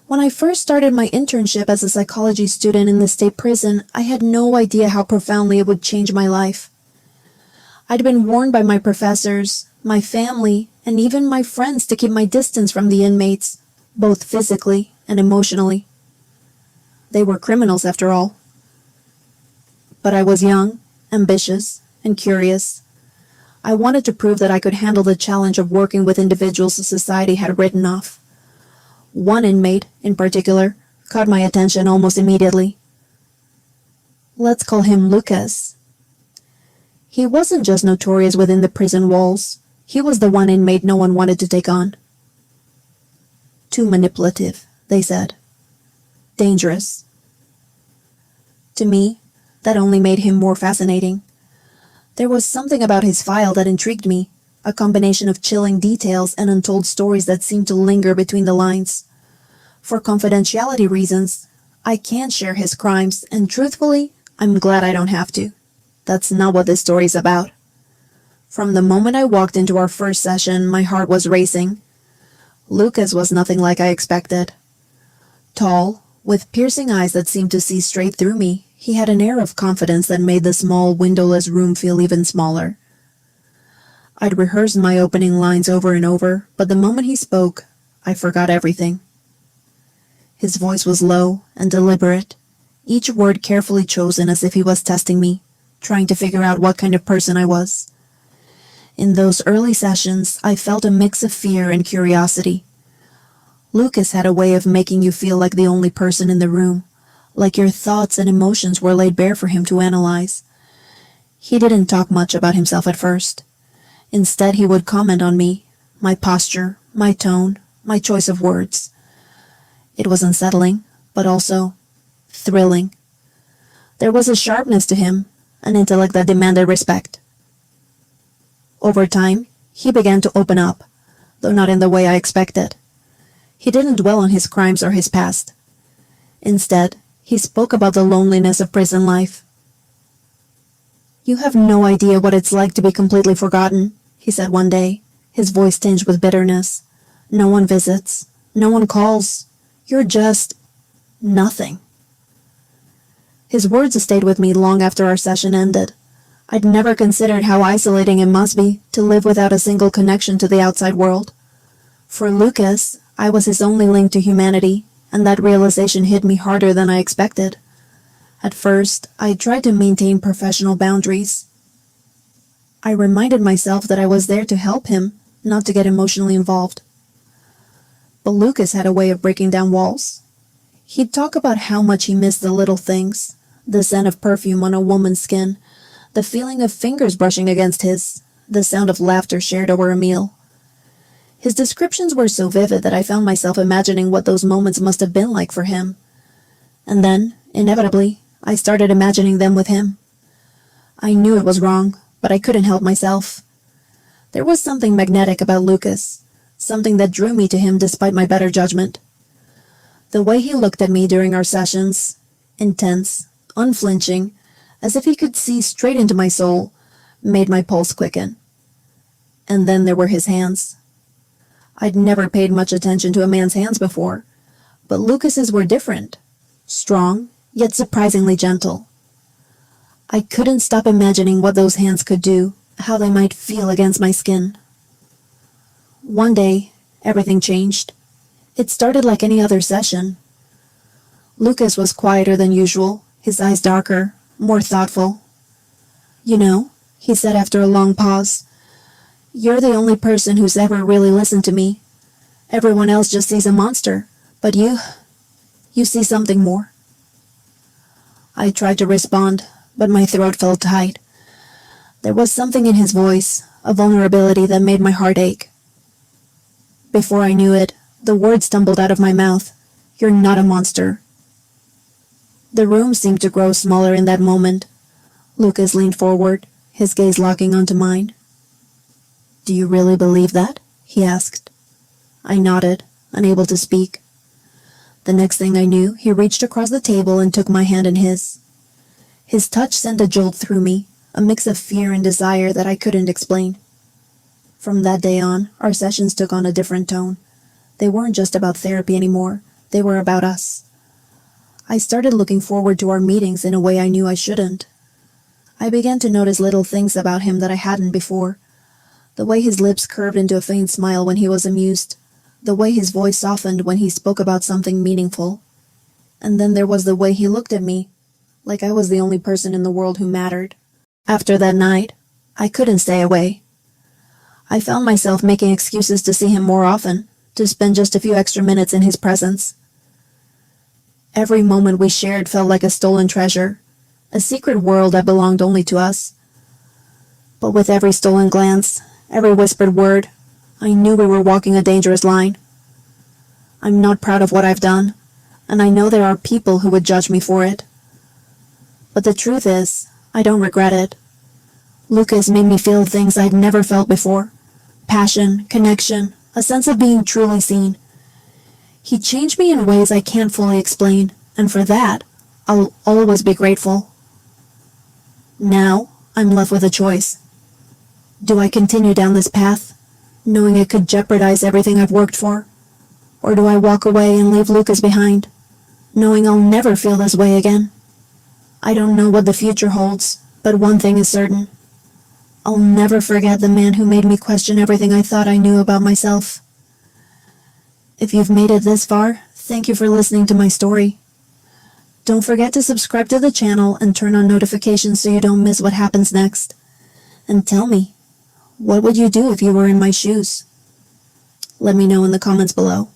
When I first started my internship as a psychology student in the state prison, I had no idea how profoundly it would change my life. I'd been warned by my professors, my family, and even my friends to keep my distance from the inmates, both physically and emotionally. They were criminals after all. But I was young, ambitious, and curious. I wanted to prove that I could handle the challenge of working with individuals society had written off. One inmate, in particular, caught my attention almost immediately. Let's call him Lucas. He wasn't just notorious within the prison walls. He was the one inmate no one wanted to take on. Too manipulative, they said. Dangerous. To me, that only made him more fascinating. There was something about his file that intrigued me, a combination of chilling details and untold stories that seemed to linger between the lines. For confidentiality reasons, I can't share his crimes, and truthfully, I'm glad I don't have to. That's not what this story's about. From the moment I walked into our first session, my heart was racing. Lucas was nothing like I expected. Tall, with piercing eyes that seemed to see straight through me, he had an air of confidence that made the small, windowless room feel even smaller. I'd rehearsed my opening lines over and over, but the moment he spoke, I forgot everything. His voice was low and deliberate, each word carefully chosen as if he was testing me, trying to figure out what kind of person I was. In those early sessions, I felt a mix of fear and curiosity. Lucas had a way of making you feel like the only person in the room, like your thoughts and emotions were laid bare for him to analyze. He didn't talk much about himself at first. Instead, he would comment on me, my posture, my tone, my choice of words. It was unsettling, but also thrilling. There was a sharpness to him, an intellect that demanded respect. Over time, he began to open up, though not in the way I expected. He didn't dwell on his crimes or his past. Instead, he spoke about the loneliness of prison life. "You have no idea what it's like to be completely forgotten," he said one day, his voice tinged with bitterness. "No one visits. No one calls. You're just nothing." His words stayed with me long after our session ended. I'd never considered how isolating it must be to live without a single connection to the outside world. For Lucas, I was his only link to humanity, and that realization hit me harder than I expected. At first, I tried to maintain professional boundaries. I reminded myself that I was there to help him, not to get emotionally involved. But Lucas had a way of breaking down walls. He'd talk about how much he missed the little things, the scent of perfume on a woman's skin, the feeling of fingers brushing against his, the sound of laughter shared over a meal. His descriptions were so vivid that I found myself imagining what those moments must have been like for him. And then, inevitably, I started imagining them with him. I knew it was wrong, but I couldn't help myself. There was something magnetic about Lucas, something that drew me to him despite my better judgment. The way he looked at me during our sessions, intense, unflinching, as if he could see straight into my soul, made my pulse quicken. And then there were his hands. I'd never paid much attention to a man's hands before, but Lucas's were different, strong, yet surprisingly gentle. I couldn't stop imagining what those hands could do, how they might feel against my skin. One day, everything changed. It started like any other session. Lucas was quieter than usual, his eyes darker, more thoughtful. "You know," he said after a long pause, "you're the only person who's ever really listened to me. Everyone else just sees a monster, but you see something more." I tried to respond, but my throat felt tight. There was something in his voice, a vulnerability that made my heart ache. Before I knew it, the words tumbled out of my mouth. "You're not a monster." The room seemed to grow smaller in that moment. Lucas leaned forward, his gaze locking onto mine. "Do you really believe that?" he asked. I nodded, unable to speak. The next thing I knew, he reached across the table and took my hand in his. His touch sent a jolt through me, a mix of fear and desire that I couldn't explain. From that day on, our sessions took on a different tone. They weren't just about therapy anymore. They were about us. I started looking forward to our meetings in a way I knew I shouldn't. I began to notice little things about him that I hadn't before. The way his lips curved into a faint smile when he was amused. The way his voice softened when he spoke about something meaningful. And then there was the way he looked at me, like I was the only person in the world who mattered. After that night, I couldn't stay away. I found myself making excuses to see him more often, to spend just a few extra minutes in his presence. Every moment we shared felt like a stolen treasure, a secret world that belonged only to us. But with every stolen glance, every whispered word, I knew we were walking a dangerous line. I'm not proud of what I've done, and I know there are people who would judge me for it. But the truth is, I don't regret it. Lucas made me feel things I'd never felt before. Passion, connection, a sense of being truly seen. He changed me in ways I can't fully explain, and for that, I'll always be grateful. Now, I'm left with a choice. Do I continue down this path, knowing it could jeopardize everything I've worked for? Or do I walk away and leave Lucas behind, knowing I'll never feel this way again? I don't know what the future holds, but one thing is certain. I'll never forget the man who made me question everything I thought I knew about myself. If you've made it this far, thank you for listening to my story. Don't forget to subscribe to the channel and turn on notifications so you don't miss what happens next. And tell me, what would you do if you were in my shoes? Let me know in the comments below.